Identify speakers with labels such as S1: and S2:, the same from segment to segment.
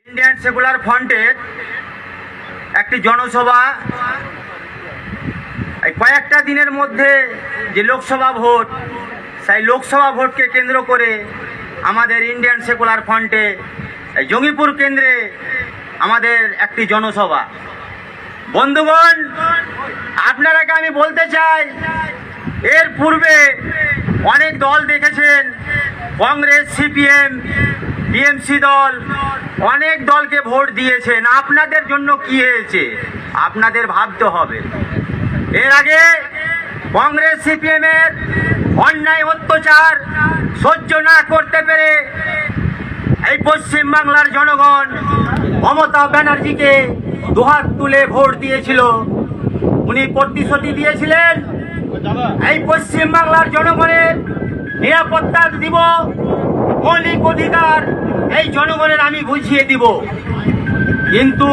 S1: Indian secular ফ্রন্টের একটি জনসভা কয়েকটা দিনের মধ্যে যে লোকসভা ভোট, সেই লোকসভা ভোটকে কেন্দ্র করে আমাদের ইন্ডিয়ান সেকুলার ফ্রন্টে জঙ্গিপুর কেন্দ্রে আমাদের একটি জনসভা। বন্ধুগণ, আপনারাকে আমি বলতে চাই, এর পূর্বে অনেক দল দেখেছেন, কংগ্রেস, সিপিএম, টিএমসি দল, অনেক দলকে ভোট দিয়েছেন। আপনাদের জন্য কি হয়েছে আপনাদের ভাবতে হবে। এর আগে কংগ্রেস সিপিএমের অন্যায় অত্যাচার সহ্য না করতে পেরে এই পশ্চিমবাংলার জনগণ মমতা ব্যানার্জিকে দুহাত তুলে ভোট দিয়েছিল। উনি প্রতিশ্রুতি দিয়েছিলেন, এই পশ্চিমবাংলার জনগণের নিরাপত্তা দিব, মৌলিক অধিকার এই জনগণের আমি বুঝিয়ে দিব। কিন্তু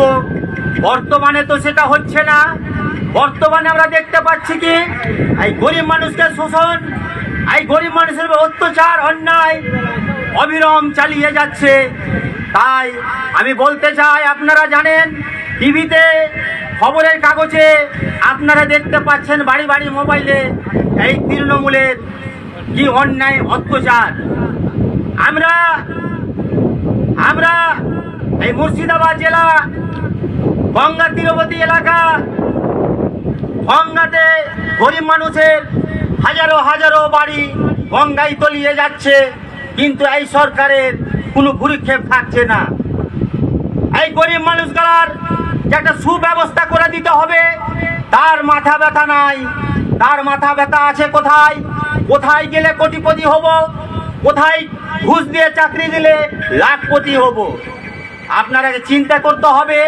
S1: বর্তমানে তো সেটা হচ্ছে না। বর্তমানে আমরা দেখতে পাচ্ছি কি, এই গরিব মানুষকে শোষণ, এই গরিব মানুষের অত্যাচার, অন্যায় অবিরাম চালিয়ে যাচ্ছে। তাই আমি বলতে চাই, আপনারা জানেন, টিভিতে, খবরের কাগজে আপনারা দেখতে পাচ্ছেন, বাড়ি বাড়ি মোবাইলে এই তৃণমূলের কি অন্যায় অত্যাচার। আমরা এই মুর্শিদাবাদ জেলা গঙ্গা তীরবর্তী এলাকা, গঙ্গাতে গরিব মানুষের হাজারো হাজারো বাড়ি গঙ্গায় তলিয়ে যাচ্ছে, কিন্তু এই সরকারের কোনো ভূরিক্ষেপ থাকছে না। এই গরিব মানুষগুলার একটা সুব্যবস্থা করে দিতে হবে, তার মাথা ব্যথা নাই। তার মাথা ব্যথা আছে কোথায়? কোথায় গেলে কোটিপতি হব, কোথায় ঘুষ দিয়ে চাকরি দিলে লাখপতি হব। আপনারাকে চিন্তা করতে হবে,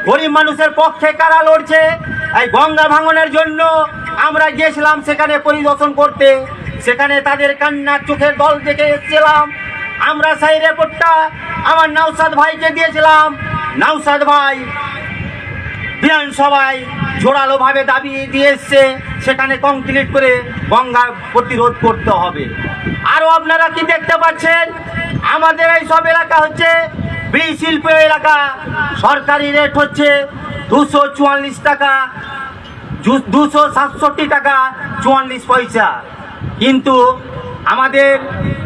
S1: গরিব মানুষের পক্ষে কারা লড়ছে। এই গঙ্গা ভাঙনের জন্য আমরা গিয়েছিলাম সেখানে পরিদর্শন করতে, সেখানে তাদের কান্নার চোখের দল দেখে এসেছিলাম। আমরা সেই রিপোর্টটা আমার নওশাদ ভাইকে দিয়েছিলাম। নওশাদ ভাই বিধানসভায় জোরালোভাবে দাবি দিয়ে এসছে, সেখানে কংক্রিট করে গঙ্গা প্রতিরোধ করতে হবে। আরও আপনারা কি দেখতে পাচ্ছেন, আমাদের এই সব এলাকা হচ্ছে বিড়ি শিল্প এলাকা। সরকারি রেট হচ্ছে 244 টাকা, 267 টাকা 44 পয়সা। কিন্তু আমাদের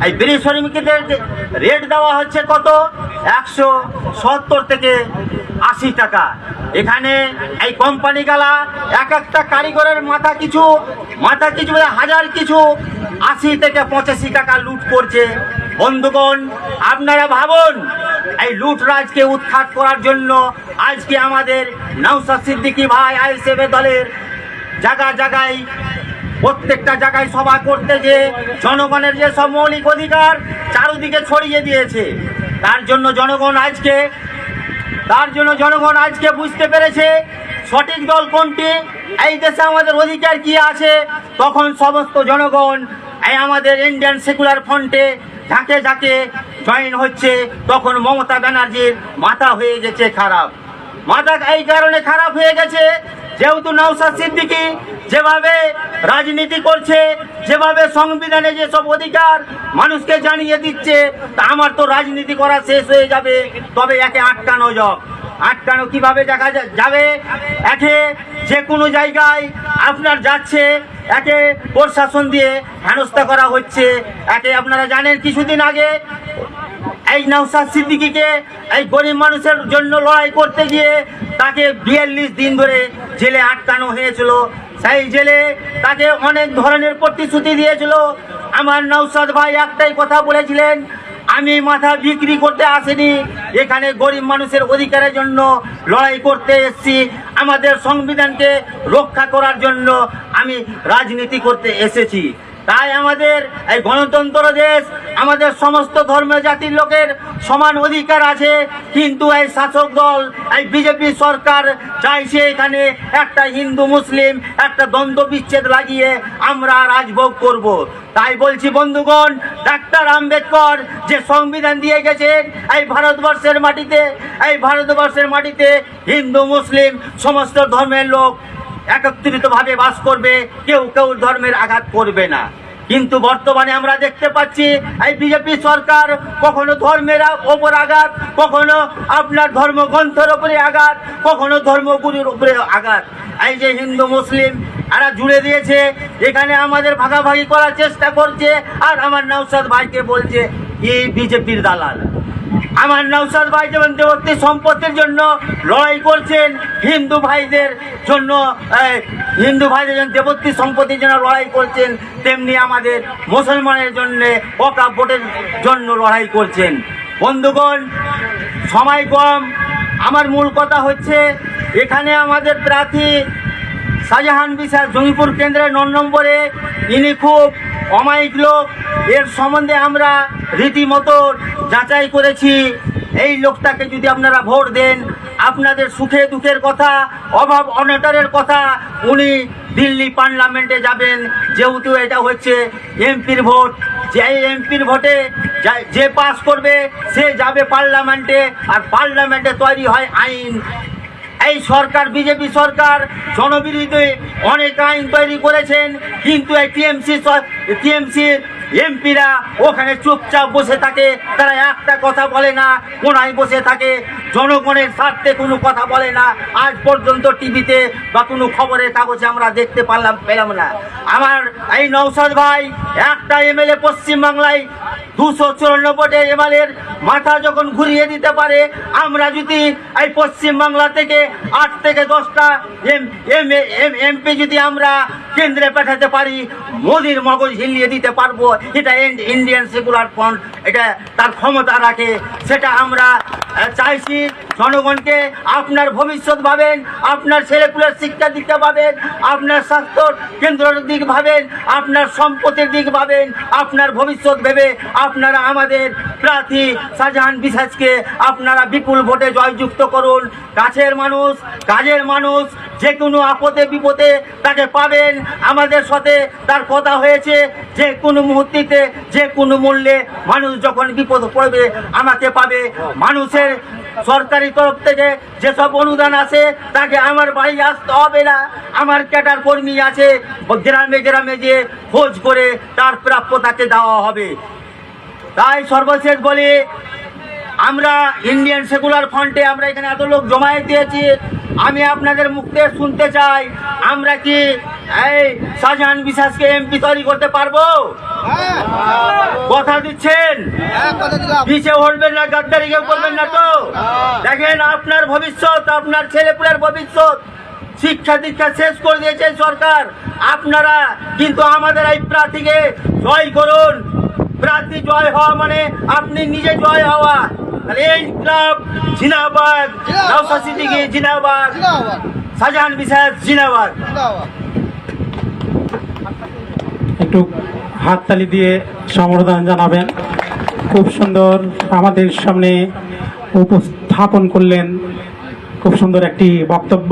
S1: এই বিড়ি শ্রমিকদের রেট দেওয়া হচ্ছে কত? 170 থেকে 80 টাকা। এখানে এই কোম্পানিগুলা এক একটা কারিগরের মাথা কিছু হাজার কিছু 80 থেকে 85 টাকা লুট করছে। বন্ধুগণ, আপনারা ভাবুন, এই লুটরাজকে উৎখাত করার জন্য আজকে আমাদের নওশাদ সিদ্দিকী ভাই আইএসএফ দলের জায়গায় প্রত্যেকটা জায়গায় সভা করতে, যে জনগণের যে সব মৌলিক অধিকার চারদিকে ছড়িয়ে দিয়েছে, তার জন্য জনগণ আজকে বুঝতে পেরেছে সঠিক দল কোনটি, এই দেশে আমাদের অধিকার কি আছে। তখন সমস্ত জনগণ এই আমাদের ইন্ডিয়ান সেকুলার ফ্রন্টে ঝাঁকে ঝাঁকে জয়েন হচ্ছে। তখন মমতা ব্যানার্জির মাথা হয়ে গেছে খারাপ। মাথা এই কারণে খারাপ হয়ে গেছে, যেহেতু নওশাদ সিদ্দিকী যেভাবে রাজনীতি করছে, যেভাবে সংবিধানে যেসব অধিকার মানুষকে জানিয়ে দিচ্ছে, তা আমার তো রাজনীতি করা শেষ হয়ে যাবে। তবে একে আটকানো কিভাবে দেখা যাবে? একে যে কোনো জায়গায় আপনার যাচ্ছে, একে প্রশাসন দিয়ে হেনস্থা করা হচ্ছে। একে আপনারা জানেন, কিছুদিন আগে এই নওশাদ সিদ্দিকীকে এই গরিব মানুষের জন্য লড়াই করতে গিয়ে তাকে 42 দিন ধরে জেলে আটকানো হয়েছিল। সেই জেলে তাকে অনেক ধরনের প্রতিশ্রুতি দিয়েছিল। আমার নওশাদ ভাই একটাই কথা বলেছিলেন, আমি মাথা বিক্রি করতে আসিনি, এখানে গরিব মানুষের অধিকারের জন্য লড়াই করতে এসেছি, আমাদের সংবিধানকে রক্ষা করার জন্য আমি রাজনীতি করতে এসেছি। তাই আমাদের এই গণতন্ত্র দেশ, আমাদের সমস্ত ধর্ম জাতির লোকের সমান অধিকার আছে। কিন্তু এই শাসক দল, এই বিজেপি সরকার চাইছে এখানে একটা হিন্দু মুসলিম একটা দ্বন্দ্ব বিচ্ছেদ লাগিয়ে আমরা রাজভোগ করব। তাই বলছি বন্ধুগণ, ডাক্তার আম্বেদকর যে সংবিধান দিয়ে গেছেন, এই ভারতবর্ষের মাটিতে হিন্দু মুসলিম সমস্ত ধর্মের লোক একত্রিতভাবে বাস করবে, কেউ ধর্মের আঘাত করবে না। কিন্তু বর্তমানে আমরা দেখতে পাচ্ছি এই বিজেপি সরকার কখনো ধর্মের ওপর আঘাত, কখনো আপনার ধর্মগ্রন্থের উপরে আঘাত, কখনো ধর্মগুরুর উপরে আঘাত। এই যে হিন্দু মুসলিম এরা জুড়ে দিয়েছে, এখানে আমাদের ভাগাভাগি করার চেষ্টা করছে। আর আমার নওশাদ ভাইকে বলছে এই বিজেপির দালাল। আমার নওশাদ ভাই যেমন দেবত্রী সম্পত্তির জন্য লড়াই করছেন, হিন্দু ভাইদের জন্য যেমন দেবত্রী সম্পত্তির জন্য লড়াই করছেন, তেমনি আমাদের মুসলমানের জন্য ওয়াকফ ভোটের জন্য লড়াই করছেন। বন্ধুগণ, সময় কম, আমার মূল কথা হচ্ছে এখানে আমাদের প্রার্থী শাহজাহান বিশ্বাস জঙ্গিপুর কেন্দ্রের 9 নম্বরে, ইনি খুব অমায়িক লোক। এর সম্বন্ধে আমরা রীতিমতো যাচাই করেছি। এই লোকটাকে যদি আপনারা ভোট দেন, আপনাদের সুখে দুঃখের কথা, অভাব অনটনের কথা উনি দিল্লি পার্লামেন্টে যাবেন। যেহেতু এটা হচ্ছে এমপির ভোট, যে এমপির ভোটে যে পাস করবে সে যাবে পার্লামেন্টে, আর পার্লামেন্টে তৈরি হয় আইন। এই সরকার, বিজেপি সরকার জনবিরোধী অনেক আইন তৈরি করেছেন, কিন্তু এই টিএমসির এমপিরা ওখানে চুপচাপ বসে থাকে। তারা একটা কথা বলে না, কোনায় বসে থাকে, জনগণের স্বার্থে কোনো কথা বলে না। আজ পর্যন্ত টিভিতে বা কোনো খবরের কাগজে আমরা দেখতে পেলাম না। আমার এই নওশাদ ভাই একটা এমএলএ পশ্চিমবাংলায় 294 এমএলএর মাথা যখন ঘুরিয়ে দিতে পারে, আমরা যদি এই পশ্চিমবাংলা থেকে 8 থেকে 10টা এমপি যদি আমরা কেন্দ্রে পাঠাতে পারি, মোদির মগজ হিলিয়ে দিতে পারবো। এটা ইন্ডিয়ান সেকুলার ফ্রন্ট এটা তার ক্ষমতা রাখে। সেটা আমরা চাইছি জনগণকে আপনার ভবিষ্যৎ ভাবেন, আপনার ছেলেপুলের শিক্ষা দিতে পাবেন, আপনার স্বাস্থ্য কেন্দ্রের দিক ভাবেন, আপনার সম্পত্তির দিক ভাবেন, আপনার ভবিষ্যৎ ভেবে আপনারা আমাদের প্রার্থী শাহজাহান বিশ্বাসকে আপনারা বিপুল ভোটে জয়যুক্ত করুন। কাজের মানুষ, যে কোনো আপদে বিপদে তাকে পাবেন। আমাদের সাথে তার কথা হয়েছে, যে কোনো মুহূর্তে যে কোনো মূল্যে মানুষ যখন বিপদ পড়বে আমাকে পাবে। মানুষের সরকারি তরফ থেকে যেসব অনুদান আছে তাকে আমার বাড়ি আসতে হবে না। আমার ক্যাডার কর্মী আছে, গ্রামে গ্রামে যে খোঁজ করে তার প্রাপ্য তাকে দেওয়া হবে। তাই সর্বশেষ বলি, আমরা ইন্ডিয়ান সেকুলার ফ্রন্টে আমরা এখানে এত লোক জমায়েত দিয়েছি। আমি আপনাদের মুখ থেকে শুনতে চাই, আমরা কি এই শাহজাহান বিশ্বাসকে এমপি তৈরি করতে পারবো? কথা দিচ্ছেন? পিছিয়ে হলবেন না, গাদ্দারি কেউ করবেন না তো? দেখেন, আপনার ভবিষ্যৎ, আপনার ছেলেপুলের ভবিষ্যৎ শিক্ষা দীক্ষা শেষ করে দিয়েছে সরকার। আপনারা কিন্তু আমাদের এই প্রার্থীকে জয় করুন। প্রার্থী জয় হওয়া মানে আপনি নিজে জয় হওয়া। এই ক্লাব জিন্দাবাদ, নওশাদ সিদ্দিকী জিন্দাবাদ, শাহজাহান বিশ্বাস জিন্দাবাদ।
S2: একটু হাততালি দিয়ে সম্বোধন জানাবেন। খুব সুন্দর আমাদের সামনে উপস্থাপন করলেন, খুব সুন্দর একটি বক্তব্য।